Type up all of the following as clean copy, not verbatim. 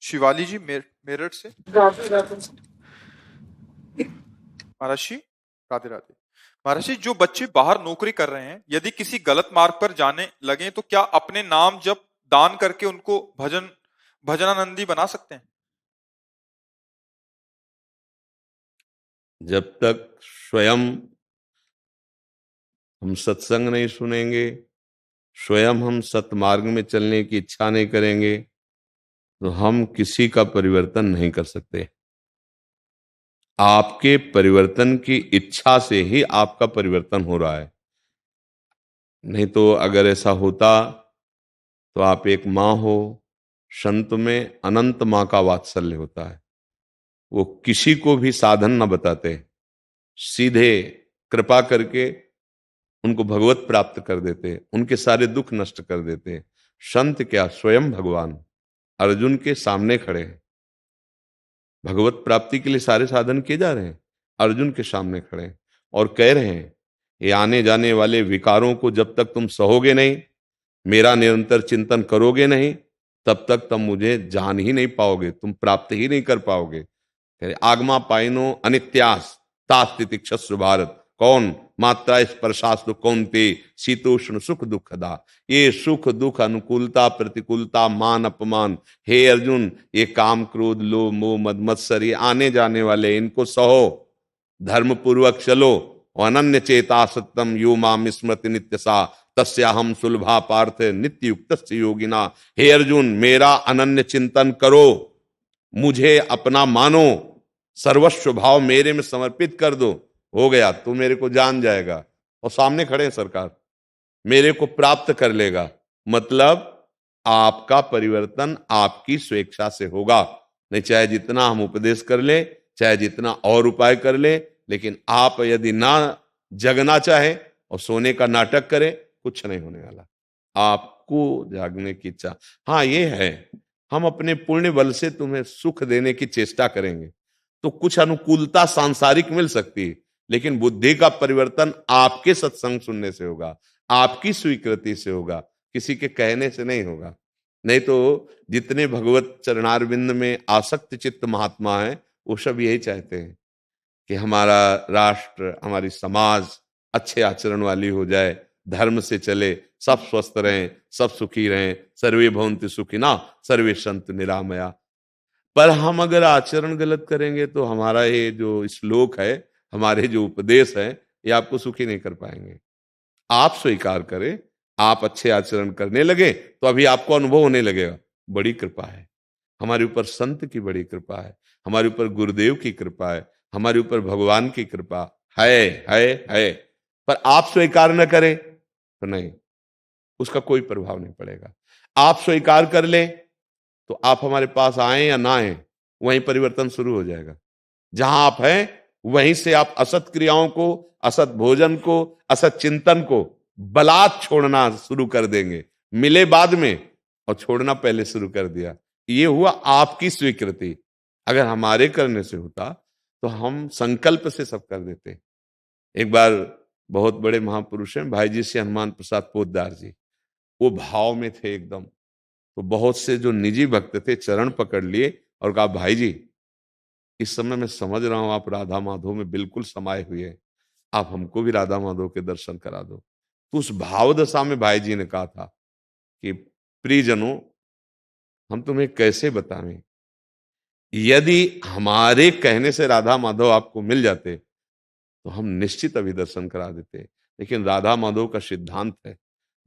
शिवाली जी मेरठ से। राधे राधे। महाराज जी, राधे राधे। महाराज जी, जो बच्चे बाहर नौकरी कर रहे हैं, यदि किसी गलत मार्ग पर जाने लगे तो क्या अपने नाम जब दान करके उनको भजनानंदी बना सकते हैं? जब तक स्वयं हम सत्संग नहीं सुनेंगे, स्वयं हम सतमार्ग में चलने की इच्छा नहीं करेंगे, तो हम किसी का परिवर्तन नहीं कर सकते। आपके परिवर्तन की इच्छा से ही आपका परिवर्तन हो रहा है। नहीं तो अगर ऐसा होता तो आप एक माँ हो, संत में अनंत माँ का वात्सल्य होता है। वो किसी को भी साधन न बताते, सीधे कृपा करके उनको भगवत प्राप्त कर देते, उनके सारे दुख नष्ट कर देते। संत क्या, स्वयं भगवान अर्जुन के सामने खड़े हैं। भगवत प्राप्ति के लिए सारे साधन किए जा रहे हैं, अर्जुन के सामने खड़े हैं और कह रहे हैं ये आने जाने वाले विकारों को जब तक तुम सहोगे नहीं, मेरा निरंतर चिंतन करोगे नहीं, तब तक तुम मुझे जान ही नहीं पाओगे, तुम प्राप्त ही नहीं कर पाओगे। कह रहे आगमा पाइनो अनित्यास तास्तितिक्षस्व भारत। कौन? मात्रा स्पर्शास्तु कौनते शीतोष्ण सुख दुखदा। ये सुख दुख अनुकूलता प्रतिकूलता मान अपमान, हे अर्जुन, ये काम क्रोध लोभ मोह मद मत्सर, ये आने जाने वाले, इनको सहो, धर्म पूर्वक चलो। अनन्य चेता सत्यम यो माम स्मृति नित्य सा तस्या हम सुलभा पार्थ नित्य युक्त योगिना। हे अर्जुन, मेरा अनन्य चिंतन करो, मुझे अपना मानो, सर्वस्व भाव मेरे में समर्पित कर दो, हो गया, तू मेरे को जान जाएगा और सामने खड़े हैं सरकार, मेरे को प्राप्त कर लेगा। मतलब आपका परिवर्तन आपकी स्वेच्छा से होगा। नहीं चाहे जितना हम उपदेश कर ले, चाहे जितना और उपाय कर ले, लेकिन आप यदि ना जगना चाहे और सोने का नाटक करें, कुछ नहीं होने वाला। आपको जागने की इच्छा, हाँ ये है, हम अपने पुण्य बल से तुम्हें सुख देने की चेष्टा करेंगे तो कुछ अनुकूलता सांसारिक मिल सकती है, लेकिन बुद्धि का परिवर्तन आपके सत्संग सुनने से होगा, आपकी स्वीकृति से होगा, किसी के कहने से नहीं होगा। नहीं तो जितने भगवत चरणारविंद में आसक्त चित्त महात्मा हैं, वो सब यही चाहते हैं कि हमारा राष्ट्र, हमारी समाज अच्छे आचरण वाली हो जाए, धर्म से चले, सब स्वस्थ रहें, सब सुखी रहें, सर्वे भवन्तु सुखिना सर्वे सन्तु निरामया। पर हम अगर आचरण गलत करेंगे तो हमारा ये जो श्लोक है, हमारे जो उपदेश है, ये आपको सुखी नहीं कर पाएंगे। आप स्वीकार करें, आप अच्छे आचरण करने लगे तो अभी आपको अनुभव होने लगेगा, बड़ी कृपा है हमारे ऊपर, संत की बड़ी कृपा है हमारे ऊपर, गुरुदेव की कृपा है हमारे ऊपर, भगवान की कृपा है। पर आप स्वीकार न करें तो नहीं, उसका कोई प्रभाव नहीं पड़ेगा। आप स्वीकार कर ले तो आप हमारे पास आए या ना आए, वहीं परिवर्तन शुरू हो जाएगा। जहां आप हैं वहीं से आप असत क्रियाओं को, असत भोजन को, असत चिंतन को बलात् छोड़ना शुरू कर देंगे। मिले बाद में और छोड़ना पहले शुरू कर दिया। ये हुआ आपकी स्वीकृति। अगर हमारे करने से होता तो हम संकल्प से सब कर देते। एक बार बहुत बड़े महापुरुष हैं भाई जी से हनुमान प्रसाद पोद्दार जी, वो भाव में थे एकदम। तो बहुत से जो निजी भक्त थे चरण पकड़ लिए और कहा भाई जी, इस समय मैं समझ रहा हूं आप राधा माधव में बिल्कुल समाये हुए हैं, आप हमको भी राधा माधव के दर्शन करा दो। तो उस भाव दशा में भाई जी ने कहा था कि प्रियजनों, हम तुम्हें कैसे बताएं, यदि हमारे कहने से राधा माधव आपको मिल जाते तो हम निश्चित अभी दर्शन करा देते। लेकिन राधा माधव का सिद्धांत है,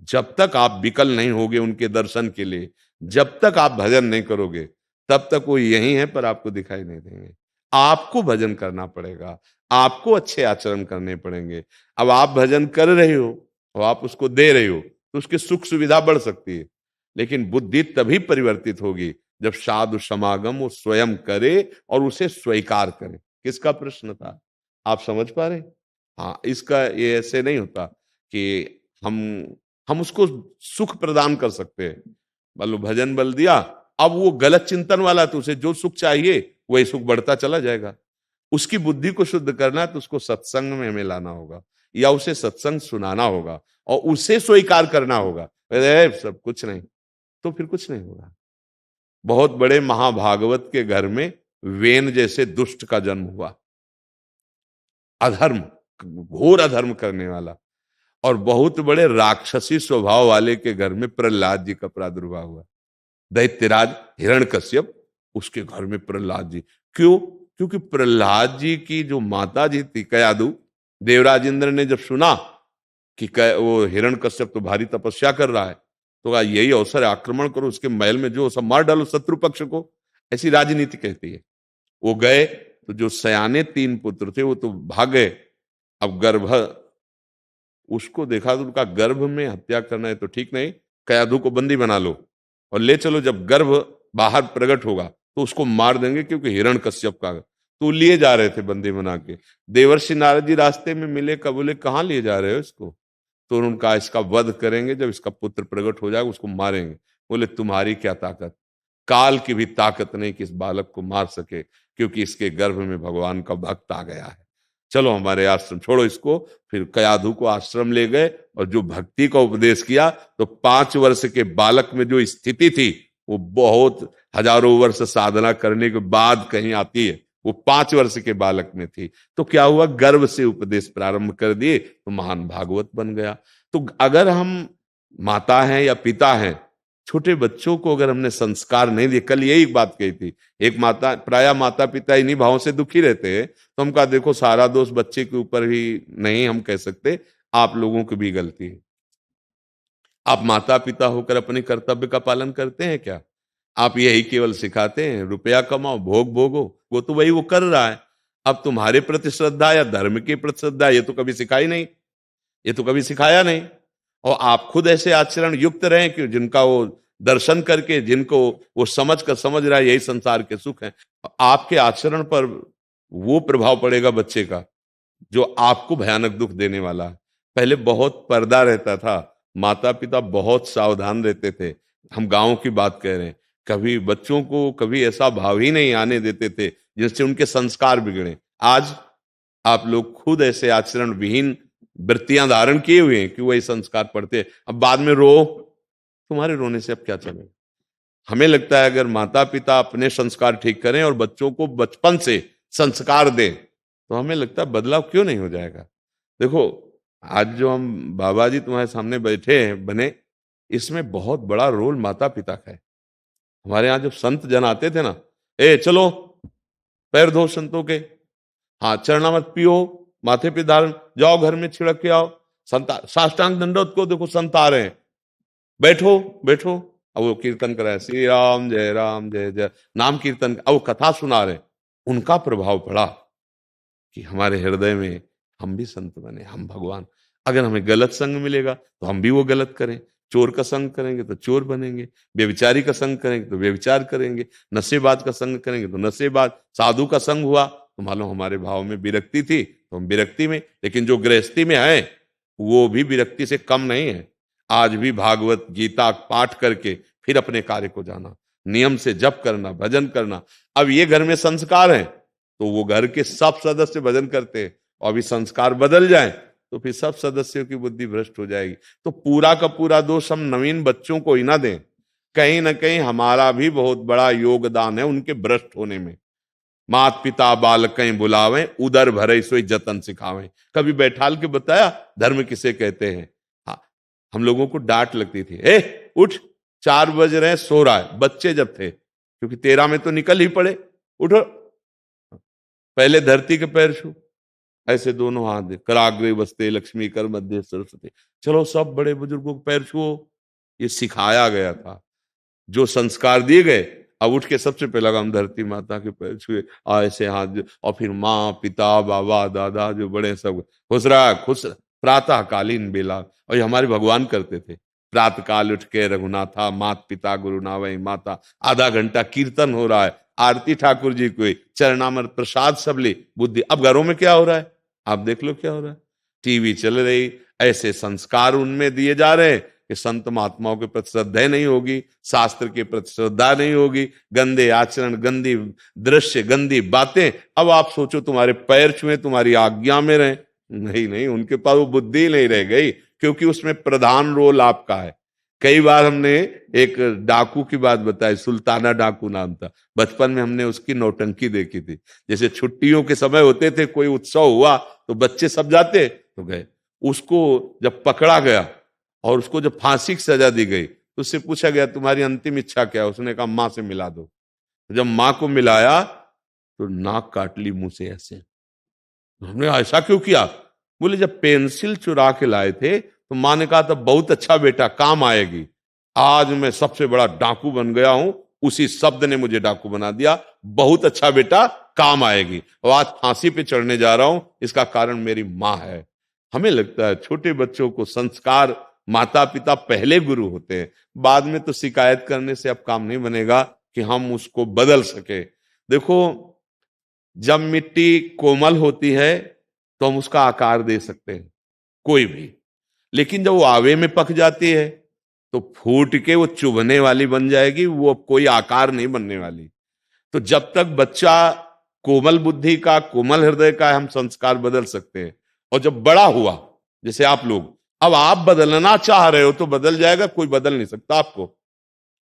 जब तक आप विकल नहीं होगे उनके दर्शन के लिए, जब तक आप भजन नहीं करोगे, तब तक वो यही है पर आपको दिखाई नहीं देंगे। आपको भजन करना पड़ेगा, आपको अच्छे आचरण करने पड़ेंगे। अब आप भजन कर रहे हो और आप उसको दे रहे हो तो उसकी सुख सुविधा बढ़ सकती है, लेकिन बुद्धि तभी परिवर्तित होगी जब साधु समागम वो स्वयं करे और उसे स्वीकार करे। किसका प्रश्न था, आप समझ पा रहे? हाँ, इसका ये ऐसे नहीं होता कि हम उसको सुख प्रदान कर सकते हैं। मान लो भजन बल दिया, अब वो गलत चिंतन वाला, तो उसे जो सुख चाहिए वही सुख बढ़ता चला जाएगा। उसकी बुद्धि को शुद्ध करना है तो उसको सत्संग में हमें लाना होगा या उसे सत्संग सुनाना होगा और उसे स्वीकार करना होगा। सब कुछ नहीं तो फिर कुछ नहीं होगा। बहुत बड़े महाभागवत के घर में वेन जैसे दुष्ट का जन्म हुआ, अधर्म, घोर अधर्म करने वाला। और बहुत बड़े राक्षसी स्वभाव वाले के घर में प्रहलाद जी का प्रादुर्भाव हुआ, दैत्यराज हिरण्यकश्यप, उसके घर में प्रहलाद जी। क्यों? क्योंकि प्रहलाद जी की जो माता जी थी कयादु, देवराज इंद्र ने जब सुना कि वो हिरण्यकश्यप तो भारी तपस्या कर रहा है, तो कहा यही अवसर है, आक्रमण करो, उसके महल में जो सब मार डालो शत्रु पक्ष को। ऐसी राजनीति कहती है। वो गए तो जो सयाने 3 पुत्र थे वो तो भाग गए। अब गर्भ, उसको देखा तो उनका गर्भ में हत्या करना है तो ठीक नहीं, कयाधु को बंदी बना लो और ले चलो, जब गर्भ बाहर प्रकट होगा तो उसको मार देंगे, क्योंकि हिरण्यकश्यप का। तो लिए जा रहे थे बंदी बना के। देवर्षि नारद जी रास्ते में मिले, का बोले कहाँ लिए जा रहे हो इसको? तो उन्होंने कहा इसका वध करेंगे, जब इसका पुत्र प्रकट हो जाएगा उसको मारेंगे। बोले तुम्हारी क्या ताकत, काल की भी ताकत नहीं कि इस बालक को मार सके, क्योंकि इसके गर्भ में भगवान का भक्त आ गया है। चलो हमारे आश्रम छोड़ो इसको। फिर कयाधु को आश्रम ले गए और जो भक्ति का उपदेश किया, तो 5 वर्ष के बालक में जो स्थिति थी वो बहुत हजारों वर्ष साधना करने के बाद कहीं आती है, वो 5 वर्ष के बालक में थी। तो क्या हुआ, गर्भ से उपदेश प्रारंभ कर दिए तो महान भागवत बन गया। तो अगर हम माता हैं या पिता हैं, छोटे बच्चों को अगर हमने संस्कार नहीं दिए, कल यही बात कही थी, एक माता, प्राय माता पिता इन्हीं भावों से दुखी रहते हैं। तो हम कहा देखो सारा दोष बच्चे के ऊपर ही नहीं हम कह सकते, आप लोगों की भी गलती है। आप माता पिता होकर अपने कर्तव्य का पालन करते हैं क्या? आप यही केवल सिखाते हैं रुपया कमाओ, भोग भोगो, वो तो वही वो कर रहा है। अब तुम्हारे प्रति श्रद्धा या धर्म के प्रति श्रद्धा, ये तो कभी सिखाई नहीं, ये तो कभी सिखाया नहीं। और आप खुद ऐसे आचरण युक्त रहें कि जिनका वो दर्शन करके, जिनको वो समझ कर समझ रहा है यही संसार के सुख है, आपके आचरण पर वो प्रभाव पड़ेगा बच्चे का जो आपको भयानक दुख देने वाला है। पहले बहुत पर्दा रहता था, माता पिता बहुत सावधान रहते थे। हम गांव की बात कह रहे हैं, कभी बच्चों को कभी ऐसा भाव ही नहीं आने देते थे जिससे उनके संस्कार बिगड़े। आज आप लोग खुद ऐसे आचरण विहीन वृत्तियां धारण किए हुए हैं कि वही संस्कार पढ़ते हैं। अब बाद में रो, तुम्हारे रोने से अब क्या चलेगा? हमें लगता है अगर माता पिता अपने संस्कार ठीक करें और बच्चों को बचपन से संस्कार दें, तो हमें लगता है बदलाव क्यों नहीं हो जाएगा। देखो आज जो हम बाबा जी तुम्हारे सामने बैठे हैं बने, इसमें बहुत बड़ा रोल माता पिता का है। हमारे यहाँ जब संत जन आते थे ना, ए चलो पैर धो संतों के, हाँ चरणामृत पियो, माथे पे धारण, जाओ घर में छिड़क के आओ, संत साष्टांग दंडोत को देखो संत आ रहे हैं, बैठो बैठो। अब वो कीर्तन कर रहे हैं, श्री राम जय जय, नाम कीर्तन, अब वो कथा सुना रहे हैं। उनका प्रभाव पड़ा कि हमारे हृदय में हम भी संत बने, हम भगवान। अगर हमें गलत संग मिलेगा तो हम भी वो गलत करें, चोर का संग करेंगे तो चोर बनेंगे, व्यभिचारी का संग करेंगे तो व्यभिचार करेंगे, नशेबाज का संग करेंगे तो नशेबाज। साधु का संग हुआ तो मालूम हमारे भाव में विरक्ति थी तो हम विरक्ति में, लेकिन जो गृहस्थी में है वो भी विरक्ति से कम नहीं है। आज भी भागवत गीता पाठ करके फिर अपने कार्य को जाना, नियम से जप करना, भजन करना। अब ये घर में संस्कार है तो वो घर के सब सदस्य भजन करते हैं, और अभी संस्कार बदल जाए तो फिर सब सदस्यों की बुद्धि भ्रष्ट हो जाएगी। तो पूरा का पूरा दोष हम नवीन बच्चों को ही ना दें, कहीं ना कहीं हमारा भी बहुत बड़ा योगदान है उनके भ्रष्ट होने में। मात पिता बालकें बुलावें, उदर भरे सोई जतन सिखावें। कभी बैठाल के बताया धर्म किसे कहते हैं? हाँ, हम लोगों को डांट लगती थी, ए उठ 4 बज रहे सो रहा है, बच्चे जब थे, क्योंकि 13 में तो निकल ही पड़े, उठो पहले धरती के पैर छू, ऐसे दोनों हाथ दे, कराग्रे बसते लक्ष्मी कर मध्य सरस्वती, चलो सब बड़े बुजुर्गों को पैर छुओ। ये सिखाया गया था, जो संस्कार दिए गए। अब उठ के सबसे पहला काम धरती माता के पैर छुए, ऐसे हाथ, और फिर माँ पिता बाबा दादा जो बड़े सब खुश रहा खुश। प्रातः कालीन बेला, और ये हमारे भगवान करते थे, प्रातः काल उठ के रघुनाथा मात पिता गुरु नावई माता, आधा घंटा कीर्तन हो रहा है, आरती ठाकुर जी को, चरणामृत प्रसाद सब ले बुद्धि। अब घरों में क्या हो रहा है आप देख लो, क्या हो रहा है, टीवी चल रही, ऐसे संस्कार उनमें दिए जा रहे हैं कि संत महात्माओं के प्रति श्रद्धा नहीं होगी, शास्त्र के प्रति श्रद्धा नहीं होगी, गंदे आचरण, गंदी दृश्य, गंदी बातें। अब आप सोचो तुम्हारे पैर छुए तुम्हारी आज्ञा में रहे, नहीं नहीं, उनके पास वो बुद्धि नहीं रह गई, क्योंकि उसमें प्रधान रोल आपका है। कई बार हमने एक डाकू की बात बताई, सुल्ताना डाकू नाम था। बचपन में हमने उसकी नौटंकी देखी थी। जैसे छुट्टियों के समय होते थे, कोई उत्सव हुआ तो बच्चे सब जाते तो गए। उसको जब पकड़ा गया और उसको जब फांसी की सजा दी गई तो उससे पूछा गया तुम्हारी अंतिम इच्छा क्या है? उसने कहा माँ से मिला दो। जब माँ को मिलाया तो नाक काट ली मुंह से ऐसे। हमने ऐसा क्यों किया? बोले जब पेंसिल चुरा के लाए थे तो माँ ने कहा था बहुत अच्छा बेटा, काम आएगी। आज मैं सबसे बड़ा डाकू बन गया हूं, उसी शब्द ने मुझे डाकू बना दिया। बहुत अच्छा बेटा, काम आएगी। और आज फांसी पे चढ़ने जा रहा हूं, इसका कारण मेरी माँ है। हमें लगता है छोटे बच्चों को संस्कार माता पिता पहले गुरु होते हैं, बाद में तो शिकायत करने से अब काम नहीं बनेगा कि हम उसको बदल सके। देखो, जब मिट्टी कोमल होती है तो हम उसका आकार दे सकते हैं, कोई भी। लेकिन जब वो आवे में पक जाती है तो फूट के वो चुभने वाली बन जाएगी, वो अब कोई आकार नहीं बनने वाली। तो जब तक बच्चा कोमल बुद्धि का, कोमल हृदय का है, हम संस्कार बदल सकते हैं। और जब बड़ा हुआ, जैसे आप लोग, अब आप बदलना चाह रहे हो तो बदल जाएगा, कोई बदल नहीं सकता आपको।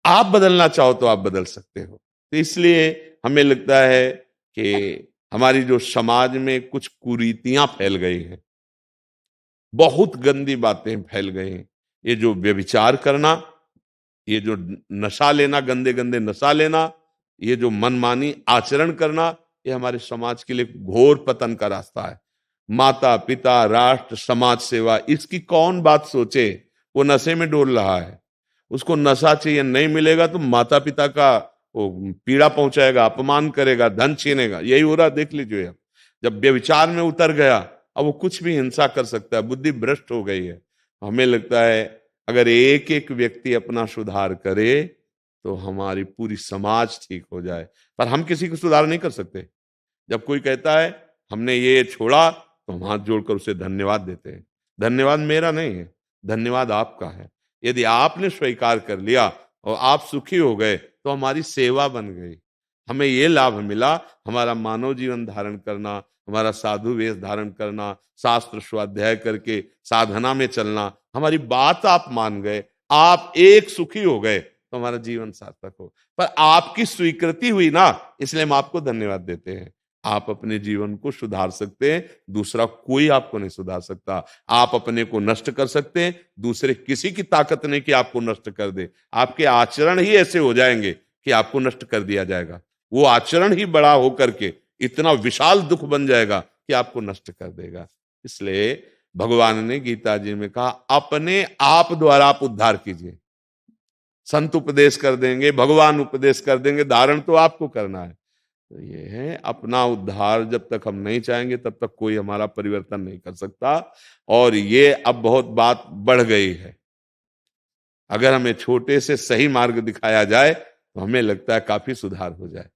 आप बदलना चाहो तो आप बदल सकते हो। तो इसलिए हमें लगता है कि हमारी जो समाज में कुछ कुरीतियां फैल गई हैं, बहुत गंदी बातें फैल गई हैं। ये जो व्यभिचार करना, ये जो नशा लेना, गंदे गंदे नशा लेना, ये जो मनमानी आचरण करना, ये हमारे समाज के लिए घोर पतन का रास्ता है। माता पिता, राष्ट्र, समाज सेवा, इसकी कौन बात सोचे? वो नशे में डोल रहा है, उसको नशा चाहिए, नहीं मिलेगा तो माता पिता का वो पीड़ा पहुंचाएगा, अपमान करेगा, धन छीनेगा। यही हो रहा, देख लीजिए। अब जब व्यभिचार में उतर गया, अब वो कुछ भी हिंसा कर सकता है, बुद्धि भ्रष्ट हो गई है। हमें लगता है अगर एक एक व्यक्ति अपना सुधार करे तो हमारी पूरी समाज ठीक हो जाए। पर हम किसी को सुधार नहीं कर सकते। जब कोई कहता है हमने ये छोड़ा तो हम हाथ जोड़कर उसे धन्यवाद देते हैं। धन्यवाद मेरा नहीं है, धन्यवाद आपका है। यदि आपने स्वीकार कर लिया और आप सुखी हो गए तो हमारी सेवा बन गई, हमें ये लाभ मिला। हमारा मानव जीवन धारण करना, हमारा साधु वेश धारण करना, शास्त्र स्वाध्याय करके साधना में चलना, हमारी बात आप मान गए, आप एक सुखी हो गए तो हमारा जीवन सार्थक हो। पर आपकी स्वीकृति हुई ना, इसलिए हम आपको धन्यवाद देते हैं। आप अपने जीवन को सुधार सकते हैं, दूसरा कोई आपको नहीं सुधार सकता। आप अपने को नष्ट कर सकते हैं, दूसरे किसी की ताकत नहीं कि आपको नष्ट कर दे। आपके आचरण ही ऐसे हो जाएंगे कि आपको नष्ट कर दिया जाएगा। वो आचरण ही बड़ा होकर के इतना विशाल दुख बन जाएगा कि आपको नष्ट कर देगा। इसलिए भगवान ने गीता जी में कहा अपने आप द्वारा आप उद्धार कीजिए। संत उपदेश कर देंगे, भगवान उपदेश कर देंगे, धारण तो आपको करना है। तो ये है अपना उद्धार। जब तक हम नहीं चाहेंगे तब तक कोई हमारा परिवर्तन नहीं कर सकता। और ये अब बहुत बात बढ़ गई है। अगर हमें छोटे से सही मार्ग दिखाया जाए तो हमें लगता है काफी सुधार हो जाए।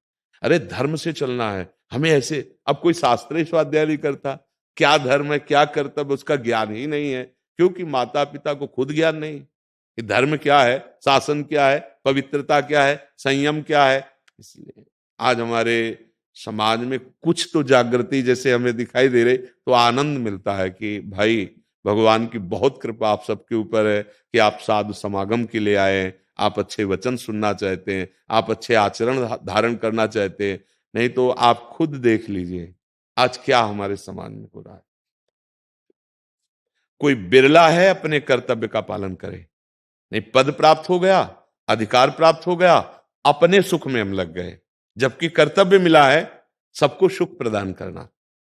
अरे धर्म से चलना है हमें, ऐसे अब कोई शास्त्र ही स्वाध्याय नहीं करता। क्या धर्म है, क्या कर्तव्य, उसका ज्ञान ही नहीं है, क्योंकि माता पिता को खुद ज्ञान नहीं कि धर्म क्या है, शासन क्या है, पवित्रता क्या है, संयम क्या है। इसलिए आज हमारे समाज में कुछ तो जागृति जैसे हमें दिखाई दे रही, तो आनंद मिलता है कि भाई भगवान की बहुत कृपा आप सबके ऊपर है कि आप साधु समागम के लिए आए हैं, आप अच्छे वचन सुनना चाहते हैं, आप अच्छे आचरण धारण करना चाहते हैं। नहीं तो आप खुद देख लीजिए आज क्या हमारे समाज में हो रहा है। कोई बिरला है अपने कर्तव्य का पालन करे। नहीं, पद प्राप्त हो गया, अधिकार प्राप्त हो गया, अपने सुख में हम लग गए, जबकि कर्तव्य मिला है सबको सुख प्रदान करना।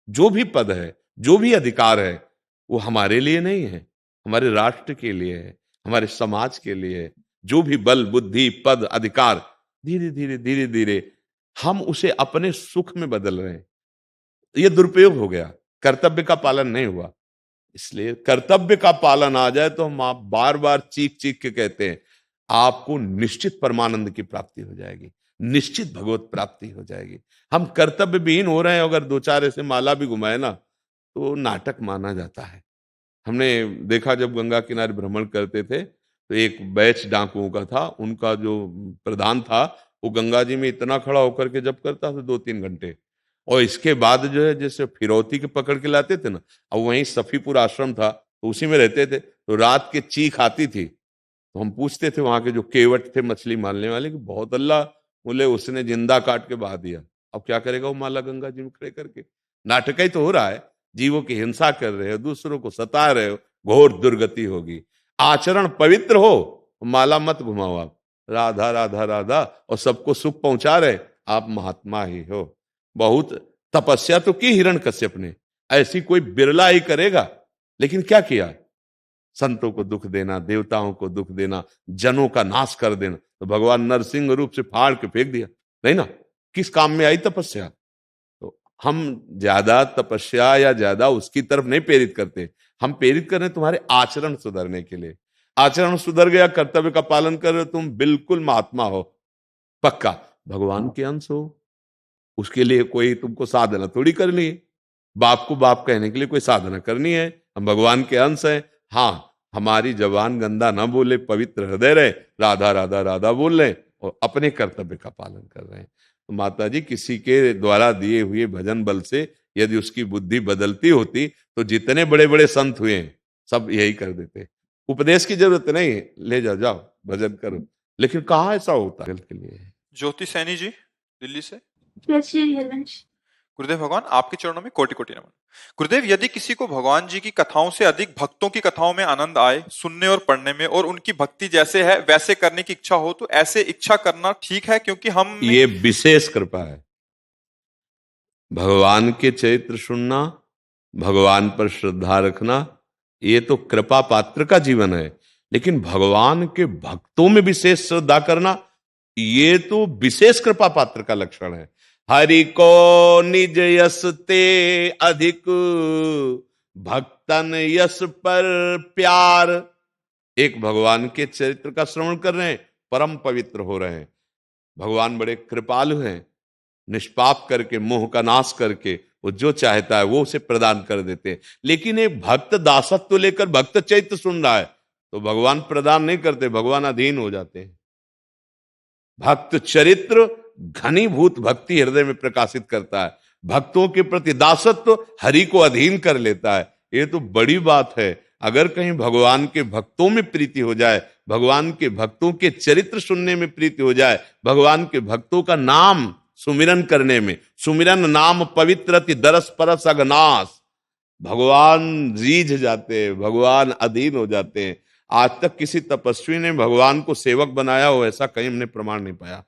जो भी पद है, जो भी अधिकार है, वो हमारे लिए नहीं है, हमारे राष्ट्र के लिए है, हमारे समाज के लिए है। जो भी बल बुद्धि पद अधिकार, धीरे धीरे धीरे धीरे हम उसे अपने सुख में बदल रहे हैं। ये दुरुपयोग हो गया, कर्तव्य का पालन नहीं हुआ। इसलिए कर्तव्य का पालन आ जाए तो हम आप बार बार चीख चीख के कहते हैं आपको निश्चित परमानंद की प्राप्ति हो जाएगी, निश्चित भगवत प्राप्ति हो जाएगी। हम कर्तव्य विहीन हो रहे हैं, अगर दो चार ऐसे माला भी घुमाए ना तो नाटक माना जाता है। हमने देखा जब गंगा किनारे भ्रमण करते थे तो एक बैच डाकुओं का था, उनका जो प्रधान था वो गंगा जी में इतना खड़ा होकर के जब करता था 2-3 घंटे। और इसके बाद जो है जैसे फिरौती के पकड़ के लाते थे ना, अब वहीं सफीपुर आश्रम था तो उसी में रहते थे, तो रात के चीख आती थी तो तो हम पूछते थे वहां के जो केवट थे मछली मारने वाले कि बहुत अल्लाह, बोले उसने जिंदा काट के बहा दिया, अब क्या करेगा वो माला गंगा जी में खड़े करके? नाटक ही तो हो रहा है, जीवों की हिंसा कर रहे हो, दूसरों को सता रहे हो, घोर दुर्गति होगी। आचरण पवित्र हो, माला मत घुमाओ आप, राधा राधा राधा, और सबको सुख पहुंचा रहे, आप महात्मा ही हो। बहुत तपस्या तो की हिरण्यकश्यप ने, ऐसी कोई बिरला ही करेगा, लेकिन क्या किया? संतों को दुख देना, देवताओं को दुख देना, जनों का नाश कर देना, तो भगवान नरसिंह रूप से फाड़ के फेंक दिया, नहीं ना? किस काम में आई तपस्या? तो हम ज्यादा तपस्या या ज्यादा उसकी तरफ नहीं प्रेरित करते, हम प्रेरित कर रहे हैं तुम्हारे आचरण सुधरने के लिए। आचरण सुधर गया, कर्तव्य का पालन कर रहे हो, तुम बिल्कुल महात्मा हो, पक्का भगवान के अंश हो। उसके लिए कोई तुमको साधना थोड़ी करनी है, बाप को बाप कहने के लिए कोई साधना करनी है? हम भगवान के अंश हैं। हाँ, हमारी जबान गंदा ना बोले, पवित्र हृदय रहे, राधा राधा राधा बोल रहे और अपने कर्तव्य का पालन कर रहे हैं। तो माता जी, किसी के द्वारा दिए हुए भजन बल से यदि उसकी बुद्धि बदलती होती तो जितने बड़े बड़े संत हुए हैं सब यही कर देते। उपदेश की जरूरत नहीं है, ले जाओ जाओ भजन करो, लेकिन कहाँ ऐसा होता है के लिए। ज्योति सैनी जी दिल्ली से। जय श्री हरिवंश। गुरुदेव भगवान, आपके चरणों में कोटि कोटि नमन। गुरुदेव, यदि किसी को भगवान जी की कथाओं से अधिक भक्तों की कथाओं में आनंद आए, सुनने और पढ़ने में, और उनकी भक्ति जैसे है वैसे करने की इच्छा हो, तो ऐसे इच्छा करना ठीक है? क्योंकि हम ये विशेष कृपा है। भगवान के चरित्र सुनना, भगवान पर श्रद्धा रखना, ये तो कृपा पात्र का जीवन है। लेकिन भगवान के भक्तों में विशेष श्रद्धा करना, ये तो विशेष कृपा पात्र का लक्षण है। हरि को निज यस ते अधिक, भक्तन यस पर प्यार। एक भगवान के चरित्र का श्रवण कर रहे हैं, परम पवित्र हो रहे हैं। भगवान बड़े कृपालु हैं, निष्पाप करके, मोह का नाश करके, वो जो चाहता है वो उसे प्रदान कर देते हैं। लेकिन एक भक्त दासत्व लेकर भक्त चैत्र सुन रहा है तो भगवान प्रदान नहीं करते, भगवान अधीन हो जाते हैं। भक्त चरित्र घनीभूत भक्ति हृदय में प्रकाशित करता है, भक्तों के प्रति दासत्व हरि को अधीन कर लेता है। ये तो बड़ी बात है। अगर कहीं भगवान के भक्तों में प्रीति हो जाए, भगवान के भक्तों के चरित्र सुनने में प्रीति हो जाए, भगवान के भक्तों का नाम सुमिरन करने में, सुमिरन नाम पवित्रति दरस परस अगनाश, भगवान रीझ जाते हैं, भगवान अधीन हो जाते हैं। आज तक किसी तपस्वी ने भगवान को सेवक बनाया हो ऐसा कहीं हमने प्रमाण नहीं पाया।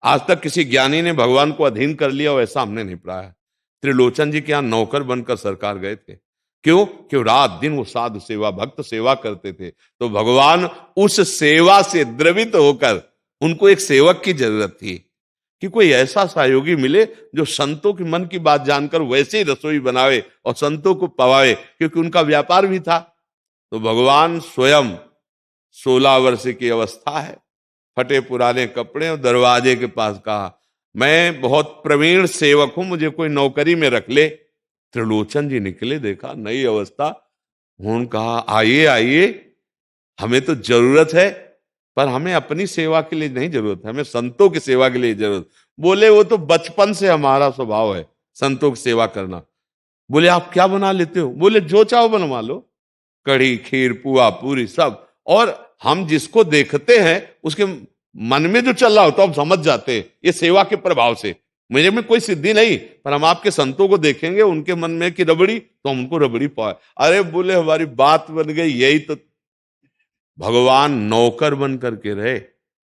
आज तक किसी ज्ञानी ने भगवान को अधीन कर लिया हो ऐसा हमने नहीं पाया। त्रिलोचन जी के यहां नौकर बनकर सरकार गए थे, क्यों? क्यों रात दिन वो साधु सेवा, भक्त सेवा करते थे। तो भगवान उस सेवा से द्रवित होकर, उनको एक सेवक की जरूरत थी कि कोई ऐसा सहयोगी मिले जो संतों के मन की बात जानकर वैसे ही रसोई बनावे और संतों को पवावे, क्योंकि उनका व्यापार भी था। तो भगवान स्वयं 16 वर्ष की अवस्था है, फटे पुराने कपड़े और दरवाजे के पास कहा, मैं बहुत प्रवीण सेवक हूं, मुझे कोई नौकरी में रख ले। त्रिलोचन जी निकले, देखा नई अवस्था, उन्होंने कहा आइए आइए, हमें तो जरूरत है, पर हमें अपनी सेवा के लिए नहीं जरूरत है, हमें संतों की सेवा के लिए जरूरत। बोले वो तो बचपन से हमारा स्वभाव है संतों की सेवा करना। बोले आप क्या बना लेते हो? बोले जो चाहो बनवा लो, कढ़ी खीर पुआ पूरी सब, और हम जिसको देखते हैं उसके मन में जो चल रहा होता है हम समझ जाते हैं, ये सेवा के प्रभाव से। मेरे में कोई सिद्धि नहीं, पर हम आपके संतों को देखेंगे, उनके मन में की रबड़ी, तो हम उनको रबड़ी पाए। अरे बोले हमारी बात बन गई। यही तो भगवान नौकर बन करके रहे,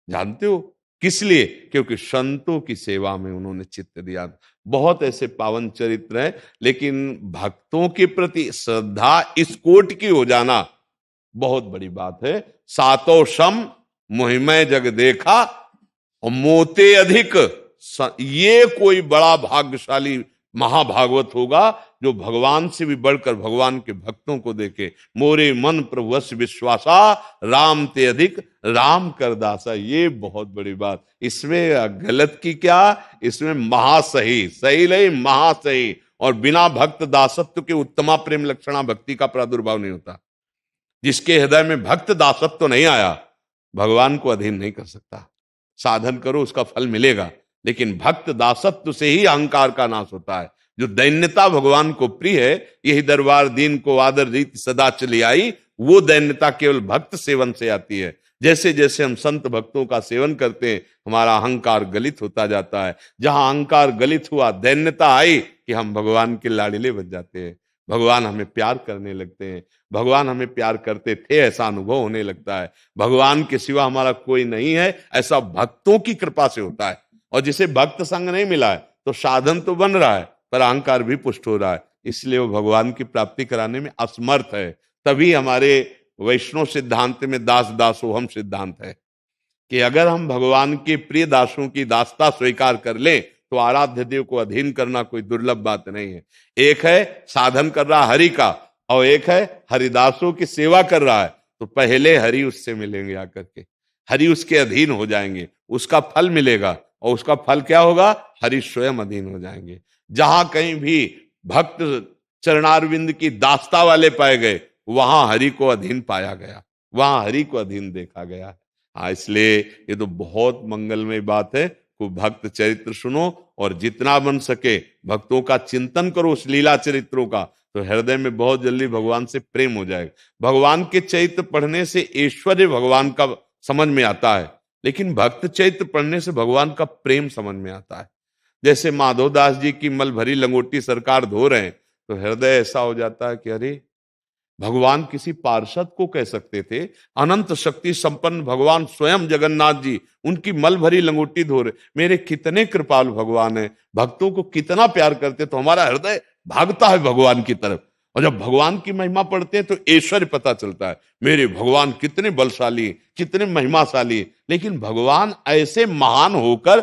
जानते हो किस लिए? क्योंकि संतों की सेवा में उन्होंने चित्त दिया। बहुत ऐसे पावन चरित्र हैं, लेकिन भक्तों के प्रति श्रद्धा इस कोट की हो जाना बहुत बड़ी बात है। सातों सम मोहिमय जग देखा और मोते अधिक, ये कोई बड़ा भाग्यशाली महाभागवत होगा जो भगवान से भी बढ़कर भगवान के भक्तों को देखे। मोरे मन प्रभुवश विश्वासा, राम ते अधिक राम कर दासा। ये बहुत बड़ी बात, इसमें गलत की क्या, इसमें महासही, सही नहीं महासही। और बिना भक्त दासत्व के उत्तमा प्रेम लक्षणा भक्ति का प्रादुर्भाव नहीं होता। जिसके हृदय में भक्त दासत्व नहीं आया, भगवान को अधीन नहीं कर सकता। साधन करो उसका फल मिलेगा, लेकिन भक्त दासत्व से ही अहंकार का नाश होता है। जो दैन्यता भगवान को प्रिय है, यही दरबार दीन को आदर रीति सदा चली आई, वो दैन्यता केवल भक्त सेवन से आती है। जैसे जैसे हम संत भक्तों का सेवन करते हैं, हमारा अहंकार गलित होता जाता है। जहां अहंकार गलित हुआ, दैन्यता आई कि हम भगवान के लाडले बन जाते हैं, भगवान हमें प्यार करने लगते हैं, भगवान हमें प्यार करते थे ऐसा अनुभव होने लगता है। भगवान के सिवा हमारा कोई नहीं है ऐसा भक्तों की कृपा से होता है। और जिसे भक्त संग नहीं मिला है तो साधन तो बन रहा है पर अहंकार भी पुष्ट हो रहा है, इसलिए वो भगवान की प्राप्ति कराने में असमर्थ है। तभी हमारे वैष्णव सिद्धांत में दास दासोहम सिद्धांत है कि अगर हम भगवान के प्रिय दासों की दासता स्वीकार कर लें तो आराध्य देव को अधीन करना कोई दुर्लभ बात नहीं है। एक है साधन कर रहा हरि का और एक है हरिदासों की सेवा कर रहा है, तो पहले हरि उससे मिलेंगे आकर के, हरि उसके अधीन हो जाएंगे, उसका फल मिलेगा और उसका फल क्या होगा, हरि स्वयं अधीन हो जाएंगे। जहां कहीं भी भक्त चरणारविंद की दास्ता वाले पाए गए वहां हरि को अधीन पाया गया, वहां हरि को अधीन देखा गया। हाँ, इसलिए ये तो बहुत मंगलमय बात है। खूब भक्त चरित्र सुनो और जितना बन सके भक्तों का चिंतन करो उस लीला चरित्रों का, तो हृदय में बहुत जल्दी भगवान से प्रेम हो जाएगा। भगवान के चरित्र पढ़ने से ऐश्वर्य भगवान का समझ में आता है, लेकिन भक्त चरित्र पढ़ने से भगवान का प्रेम समझ में आता है। जैसे माधवदास जी की मल भरी लंगोटी सरकार धो रहे हैं तो हृदय ऐसा हो जाता है कि अरे, भगवान किसी पार्षद को कह सकते थे, अनंत शक्ति संपन्न भगवान स्वयं जगन्नाथ जी उनकी मल भरी लंगोटी धो रहे, मेरे कितने कृपालु भगवान है, भक्तों को कितना प्यार करते, तो हमारा हृदय भागता है भगवान की तरफ। और जब भगवान की महिमा पढ़ते हैं तो ऐश्वर्य पता चलता है, मेरे भगवान कितने बलशाली, कितने महिमाशाली। लेकिन भगवान ऐसे महान होकर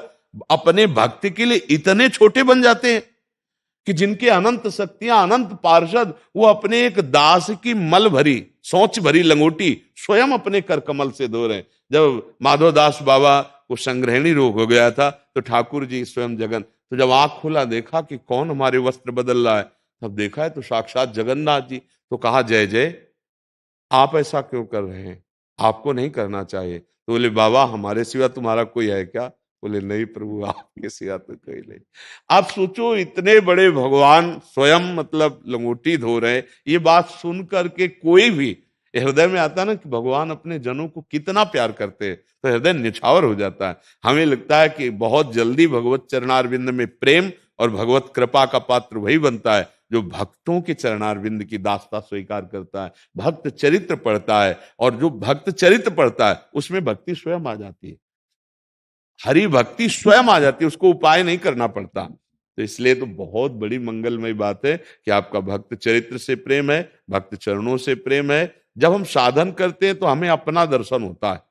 अपने भक्त के लिए इतने छोटे बन जाते हैं कि जिनके अनंत शक्तियां, अनंत पार्षद, वो अपने एक दास की मल भरी, सोच भरी लंगोटी स्वयं अपने कर कमल से धो रहे। जब माधवदास बाबा को संग्रहणी रोग हो गया था तो ठाकुर जी स्वयं जगन, तो जब आंख खुला देखा कि कौन हमारे वस्त्र बदल रहा है, तब देखा है तो साक्षात जगन्नाथ जी। तो कहा, जय जय, आप ऐसा क्यों कर रहे हैं, आपको नहीं करना चाहिए। तो बोले, बाबा हमारे सिवा तुम्हारा कोई है क्या? बोले, नहीं प्रभु, आपके सिवा तो कोई नहीं। आप सोचो, इतने बड़े भगवान स्वयं मतलब लंगोटी धो रहे, ये बात सुन करके कोई भी हृदय में आता ना कि भगवान अपने जनों को कितना प्यार करते हैं, तो हृदय निछावर हो जाता है। हमें लगता है कि बहुत जल्दी भगवत चरणारविंद में प्रेम और भगवत कृपा का पात्र वही बनता है जो भक्तों के चरणारविंद की दास्ता स्वीकार करता है, भक्त चरित्र पढ़ता है। और जो भक्त चरित्र पढ़ता है उसमें भक्ति स्वयं आ जाती है, हरि भक्ति स्वयं आ जाती है, उसको उपाय नहीं करना पड़ता। तो इसलिए तो बहुत बड़ी मंगलमय बात है कि आपका भक्त चरित्र से प्रेम है, भक्त चरणों से प्रेम है। जब हम साधन करते हैं तो हमें अपना दर्शन होता है,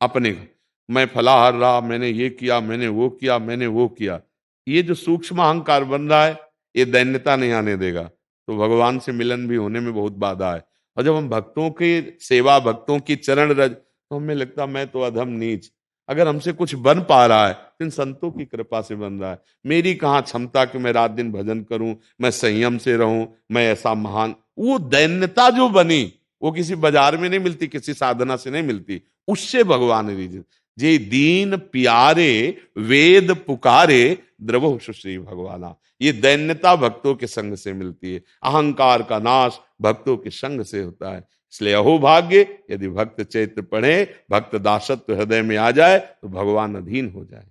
अपने का। मैं फलाहार रहा, मैंने ये किया, मैंने वो किया, मैंने वो किया, ये जो सूक्ष्म अहंकार बन रहा है ये दैन्यता नहीं आने देगा, तो भगवान से मिलन भी होने में बहुत बाधा है। और जब हम भक्तों की सेवा, भक्तों की चरण रज, तो हमें लगता मैं तो अधम नीच, अगर हमसे कुछ बन पा रहा है तो इन संतों की कृपा से बन रहा है। मेरी कहाँ क्षमता कि मैं रात दिन भजन करूं, मैं संयम से रहूं, मैं ऐसा महान, वो दैन्यता जो बनी वो किसी बाजार में नहीं मिलती, किसी साधना से नहीं मिलती, उससे भगवान रीजन जे दीन प्यारे वेद पुकारे द्रवो श्री भगवाना। ये दैन्यता भक्तों के संग से मिलती है, अहंकार का नाश भक्तों के संग से होता है। इसलिए अहो भाग्य यदि भक्त चैत्र पढ़े, भक्त दासत्व हृदय में आ जाए तो भगवान अधीन हो जाए।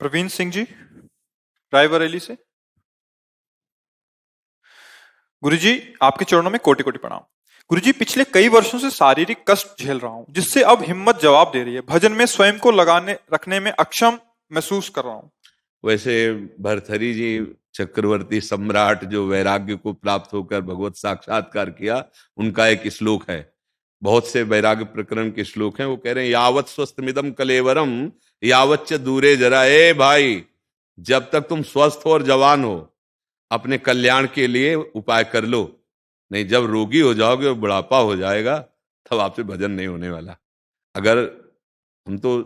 प्रवीण सिंह जी, रायबरेली से। गुरुजी, आपके चरणों में कोटि कोटि प्रणाम। गुरुजी, पिछले कई वर्षों से शारीरिक कष्ट झेल रहा हूं, जिससे अब हिम्मत जवाब दे रही है। भजन में स्वयं को लगाने रखने में अक्षम महसूस कर रहा हूं। वैसे भरथरी जी चक्रवर्ती सम्राट जो वैराग्य को प्राप्त होकर भगवत साक्षात्कार किया, उनका एक श्लोक है, बहुत से वैराग्य प्रकरण के श्लोक हैं। वो कह रहे हैं, यावत स्वस्थ मिदम कलेवरम यावच्च दूरे जरा। ए भाई, जब तक तुम स्वस्थ हो और जवान हो अपने कल्याण के लिए उपाय कर लो, नहीं जब रोगी हो जाओगे और बुढ़ापा हो जाएगा तब आपसे भजन नहीं होने वाला। अगर हम तो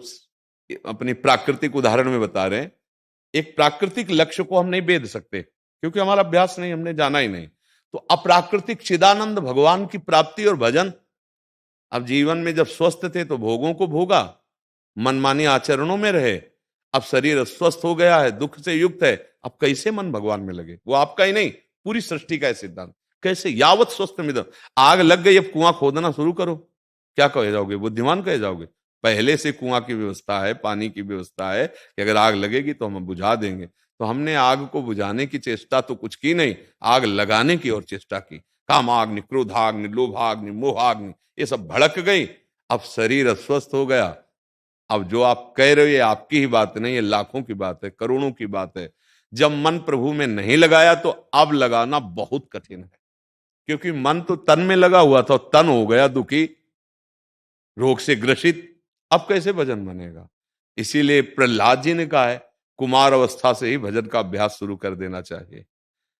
अपनी प्राकृतिक उदाहरण में बता रहे हैं, एक प्राकृतिक लक्ष्य को हम नहीं भेद सकते क्योंकि हमारा अभ्यास नहीं, हमने जाना ही नहीं। तो अप्राकृतिक चिदानंद भगवान की प्राप्ति और भजन। अब जीवन में जब स्वस्थ थे तो भोगों को भोगा, मनमानी आचरणों में रहे, अब शरीर स्वस्थ हो गया है, दुख से युक्त है, अब कैसे मन भगवान में लगे? वो आपका ही नहीं, पूरी सृष्टि का है सिद्धांत। कैसे? यावत स्वस्थ मिदम, आग लग गई, अब कुआं खोदना शुरू करो, क्या कहे जाओगे? बुद्धिमान कहे जाओगे? पहले से कुआं की व्यवस्था है, पानी की व्यवस्था है कि अगर आग लगेगी तो हम बुझा देंगे। तो हमने आग को बुझाने की चेष्टा तो कुछ की नहीं, आग लगाने की और चेष्टा की। कामाग्नि, क्रोधाग्नि, लोभाग्नि, मोहाग्नि, ये सब भड़क गई। अब शरीर अस्वस्थ हो गया। अब जो आप कह रहे हो ये आपकी ही बात नहीं, ये लाखों की बात है, करोड़ों की बात है। जब मन प्रभु में नहीं लगाया तो अब लगाना बहुत कठिन है, क्योंकि मन तो तन में लगा हुआ था, तन हो गया दुखी, रोग से ग्रसित। अब कैसे भजन बनेगा? इसीलिए प्रहलाद जी ने कहा है कुमार अवस्था से ही भजन का अभ्यास शुरू कर देना चाहिए।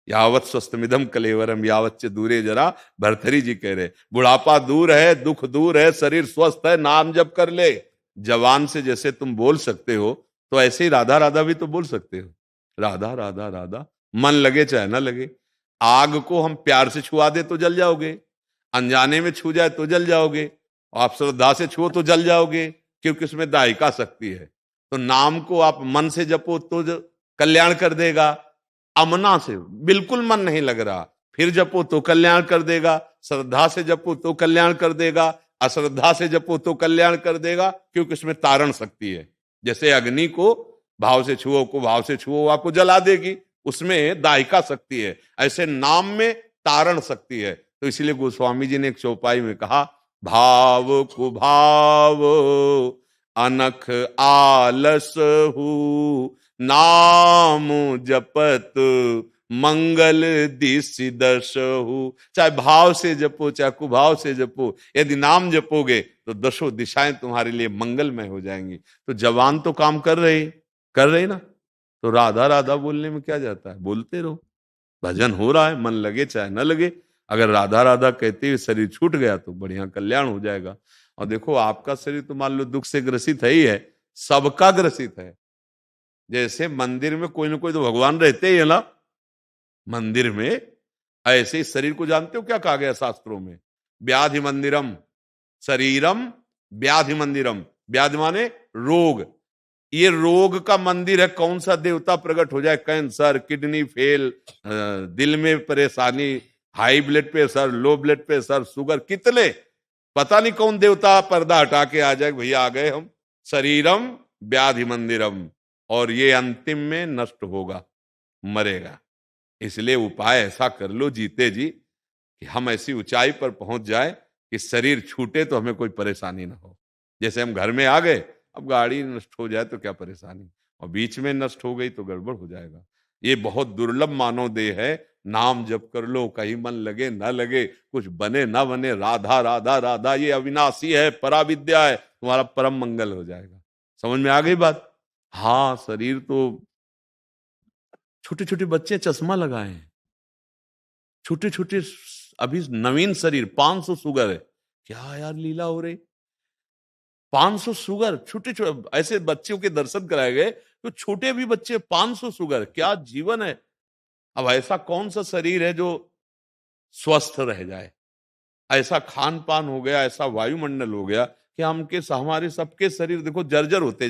यावत स्वस्थमिदम कलेवरम यावत च दूरे जरा, भरथरी जी कह रहे बुढ़ापा दूर है, दुख दूर है, शरीर स्वस्थ है, नाम जप कर ले। जवान से जैसे तुम बोल सकते हो तो ऐसे ही राधा राधा भी तो बोल सकते हो। राधा राधा राधा, मन लगे चाहे ना लगे। आग को हम प्यार से छुआ दे तो जल जाओगे, अनजाने में छू जाए तो जल जाओगे, आप श्रद्धा से छुओ तो जल जाओगे, क्योंकि उसमें दायिका शक्ति है। तो नाम को आप मन से जपो तो कल्याण कर देगा, अमना से बिल्कुल मन नहीं लग रहा फिर जपो तो कल्याण कर देगा, श्रद्धा से जपो तो कल्याण कर देगा, अश्रद्धा से जपो तो कल्याण कर देगा, क्योंकि उसमें तारण शक्ति है। जैसे अग्नि को भाव से छुओ, को भाव से छुओ आपको जला देगी, उसमें दायिका शक्ति है। ऐसे नाम में तारण शक्ति है। तो इसलिए गोस्वामी जी ने एक चौपाई में कहा, भाव कुभाव अनख आलस हु, नाम जपत मंगल दिशि दशहु। चाहे भाव से जपो चाहे कुभाव से जपो, यदि नाम जपोगे तो दशों दिशाएं तुम्हारे लिए मंगलमय हो जाएंगी। तो जवान तो काम कर रहे ना, तो राधा राधा बोलने में क्या जाता है, बोलते रहो। भजन हो रहा है, मन लगे चाहे न लगे। अगर राधा राधा कहते हुए शरीर छूट गया तो बढ़िया कल्याण हो जाएगा। और देखो आपका शरीर तो मान लो दुख से ग्रसित है ही है, सबका ग्रसित है। जैसे मंदिर में कोई ना कोई तो भगवान रहते ही है ना, मंदिर में ऐसे ही शरीर को जानते हो क्या कहा गया शास्त्रों में? व्याधि मंदिरम शरीरम, व्याधि मंदिरम, व्याधि माने रोग। ये रोग का मंदिर है। कौन सा देवता प्रकट हो जाए, कैंसर, किडनी फेल, दिल में परेशानी, high blood pressure, low blood pressure, sugar, कितने पता नहीं कौन देवता पर्दा हटा के आ जाए, भैया आ गए हम। शरीरम व्याधि मंदिरम, और ये अंतिम में नष्ट होगा, मरेगा। इसलिए उपाय ऐसा कर लो जीते जी कि हम ऐसी ऊंचाई पर पहुंच जाए कि शरीर छूटे तो हमें कोई परेशानी ना हो। जैसे हम घर में आ गए, अब गाड़ी नष्ट हो जाए तो क्या परेशानी, और बीच में नष्ट हो गई तो गड़बड़ हो जाएगा। ये बहुत दुर्लभ मानव देह है। नाम जप कर लो, कहीं मन लगे ना लगे, कुछ बने ना बने, राधा राधा राधा, ये अविनाशी है, पराविद्या है, तुम्हारा परम मंगल हो जाएगा। समझ में आ गई बात? हाँ, शरीर तो छोटे छोटे बच्चे चश्मा लगाए हैं, छोटे छोटे, अभी नवीन शरीर, 500 शुगर है। क्या यार लीला हो रही, 500 शुगर, छोटे छोटे ऐसे बच्चों के दर्शन कराए गए तो छोटे भी बच्चे 500 शुगर, क्या जीवन है। अब ऐसा कौन सा शरीर है जो स्वस्थ रह जाए? ऐसा खान पान हो गया, ऐसा वायुमंडल हो गया कि हमारे सबके शरीर देखो जर्जर होते